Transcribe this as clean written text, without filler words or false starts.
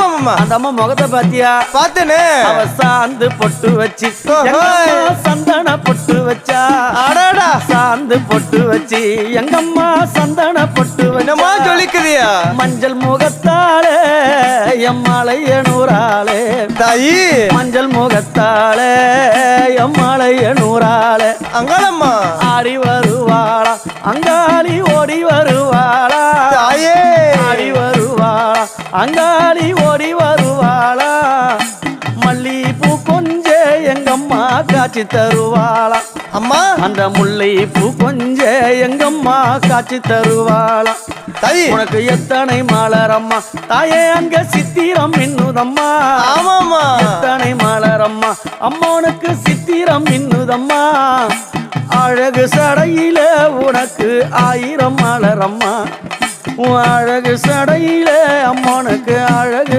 ஆமா அந்த அம்மா முகத்தை பாத்தியா? பாத்தேனே. அவ சாந்து பொட்டு வச்சு சந்தன பொட்டு வச்சா. அடடா சாந்து பொட்டு வச்சு எங்கம்மா சந்தன பொட்டு என்னமா சொல்லிக்குதியா? மஞ்சள் முகத்தாலே எம்மாளைய நூறாளே தாயி. மஞ்சள் முகத்தாலே எம்மாளைய நூறாளே அங்காளம்மா ஆடி வருவாளா அங்காளி ஓடி வருவாளா. தாயே ஆடி வருவாளா அங்காளி ஓடி வருவாளா. மல்லிப்பூ கொஞ்ச எங்கம்மா காட்சி தருவாளா. அம்மா அந்த முல்லை பூ கொஞ்ச எங்கம்மா காட்சி தருவாளா. தாயி உனக்கு எத்தனை மலரம்மா தாயே அங்க சித்திரம் இன்னுதம்மா. ஆமாமா எத்தனை மலரம்மா அம்மனுக்கு சித்திரம் இன்னுதம்மா. அழகு சடையில உனக்கு 1000 மலரம்மா. அழகு சடையில அம்மனுக்கு அழகு